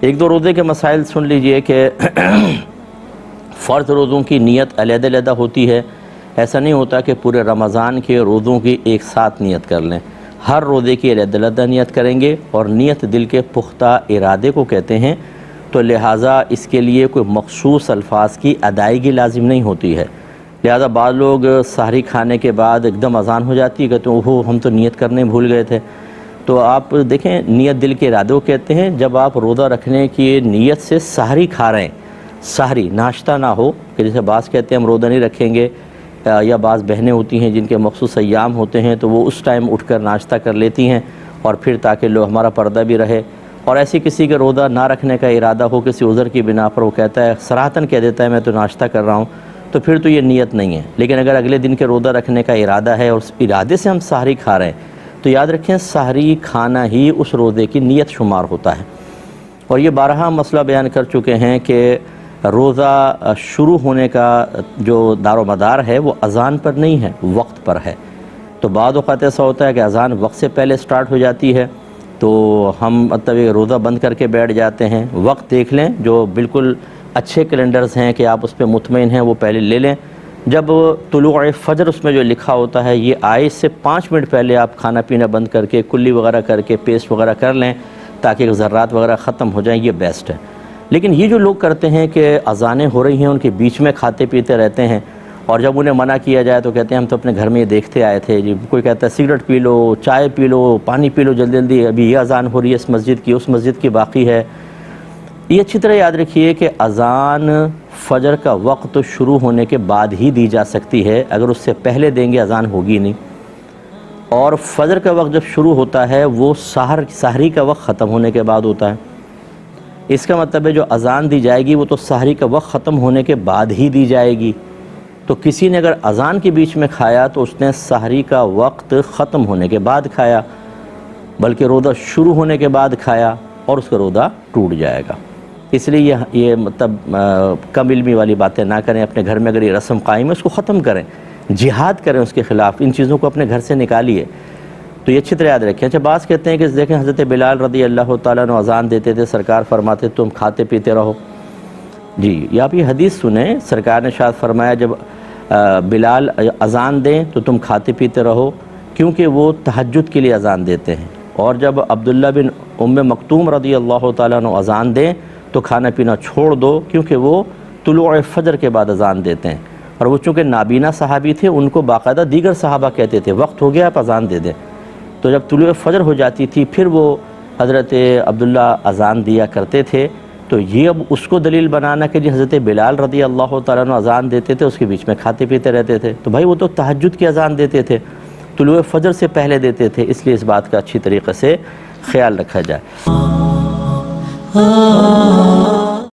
ایک دو روزے کے مسائل سن لیجئے کہ فرض روزوں کی نیت علیحدہ علیحدہ ہوتی ہے. ایسا نہیں ہوتا کہ پورے رمضان کے روزوں کی ایک ساتھ نیت کر لیں. ہر روزے کی علیحدہ علیحدہ نیت کریں گے، اور نیت دل کے پختہ ارادے کو کہتے ہیں. تو لہٰذا اس کے لیے کوئی مخصوص الفاظ کی ادائیگی لازم نہیں ہوتی ہے. لہٰذا بعض لوگ سحری کھانے کے بعد ایک دم اذان ہو جاتی ہے، کہتے ہیں اوہو ہم تو نیت کرنے بھول گئے تھے. تو آپ دیکھیں، نیت دل کے ارادے کو کہتے ہیں. جب آپ روزہ رکھنے کی نیت سے سحری کھا رہے ہیں، سحری ناشتہ نہ ہو، کہ جیسے بعض کہتے ہیں ہم روزہ نہیں رکھیں گے، یا بعض بہنیں ہوتی ہیں جن کے مخصوص ایام ہوتے ہیں تو وہ اس ٹائم اٹھ کر ناشتہ کر لیتی ہیں، اور پھر تاکہ لوگ ہمارا پردہ بھی رہے. اور ایسی کسی کے روزہ نہ رکھنے کا ارادہ ہو کسی عذر کی بنا پر، وہ کہتا ہے صراحتاً کہہ دیتا ہے میں تو ناشتہ کر رہا ہوں، تو پھر تو یہ نیت نہیں ہے. لیکن اگر اگلے دن کے روزہ رکھنے کا ارادہ ہے اور اس ارادے سے ہم سحری کھا رہے ہیں، تو یاد رکھیں سحری کھانا ہی اس روزے کی نیت شمار ہوتا ہے. اور یہ بارہا مسئلہ بیان کر چکے ہیں کہ روزہ شروع ہونے کا جو دار و مدار ہے وہ اذان پر نہیں ہے، وقت پر ہے. تو بعض اوقات ایسا ہوتا ہے کہ اذان وقت سے پہلے سٹارٹ ہو جاتی ہے، تو ہم مطلب روزہ بند کر کے بیٹھ جاتے ہیں. وقت دیکھ لیں، جو بالکل اچھے کیلنڈرز ہیں کہ آپ اس پہ مطمئن ہیں، وہ پہلے لے لیں. جب طلوع فجر اس میں جو لکھا ہوتا ہے، یہ آئے سے 5 منٹ پہلے آپ کھانا پینا بند کر کے کلی وغیرہ کر کے پیسٹ وغیرہ کر لیں تاکہ ذرات وغیرہ ختم ہو جائیں، یہ بیسٹ ہے. لیکن یہ جو لوگ کرتے ہیں کہ اذانیں ہو رہی ہیں ان کے بیچ میں کھاتے پیتے رہتے ہیں، اور جب انہیں منع کیا جائے تو کہتے ہیں ہم تو اپنے گھر میں یہ دیکھتے آئے تھے. جی کوئی کہتا ہے سگریٹ پی لو، چائے پی لو، پانی پی لو جلدی جلدی، ابھی یہ اذان ہو رہی ہے اس مسجد کی، اس مسجد کی باقی ہے. یہ اچھی طرح یاد رکھیے کہ اذان فجر کا وقت شروع ہونے کے بعد ہی دی جا سکتی ہے. اگر اس سے پہلے دیں گے اذان ہوگی نہیں. اور فجر کا وقت جب شروع ہوتا ہے وہ سحری کا وقت ختم ہونے کے بعد ہوتا ہے. اس کا مطلب ہے جو اذان دی جائے گی وہ تو سحری کا وقت ختم ہونے کے بعد ہی دی جائے گی. تو کسی نے اگر اذان کے بیچ میں کھایا تو اس نے سحری کا وقت ختم ہونے کے بعد کھایا، بلکہ روزہ شروع ہونے کے بعد کھایا، اور اس کا روزہ ٹوٹ جائے گا. اس لیے یہ مطلب کم علمی والی باتیں نہ کریں. اپنے گھر میں اگر یہ رسم قائم ہے اس کو ختم کریں، جہاد کریں اس کے خلاف، ان چیزوں کو اپنے گھر سے نکالیے. تو یہ اچھی طرح یاد رکھیں. اچھا بعض کہتے ہیں کہ دیکھیں حضرت بلال رضی اللہ تعالیٰ عنہ اذان دیتے تھے، سرکار فرماتے تم کھاتے پیتے رہو. جی یہ آپ یہ حدیث سنیں، سرکار نے ارشاد فرمایا جب بلال اذان دیں تو تم کھاتے پیتے رہو، کیونکہ وہ تہجد کے لیے اذان دیتے ہیں. اور جب عبداللہ بن ام مکتوم رضی اللہ تعالیٰ عنہ اذان دیں تو کھانا پینا چھوڑ دو، کیونکہ وہ طلوع فجر کے بعد اذان دیتے ہیں. اور وہ چونکہ نابینا صحابی تھے، ان کو باقاعدہ دیگر صحابہ کہتے تھے وقت ہو گیا آپ اذان دے دیں. تو جب طلوع فجر ہو جاتی تھی پھر وہ حضرت عبداللہ اذان دیا کرتے تھے. تو یہ اب اس کو دلیل بنانا کہ جی حضرت بلال رضی اللہ تعالیٰ عنہ اذان دیتے تھے، اس کے بیچ میں کھاتے پیتے رہتے تھے، تو بھائی وہ تو تہجد کی اذان دیتے تھے، طلوع فجر سے پہلے دیتے تھے. اس لیے اس بات کا اچھی طریقے سے خیال رکھا جائے.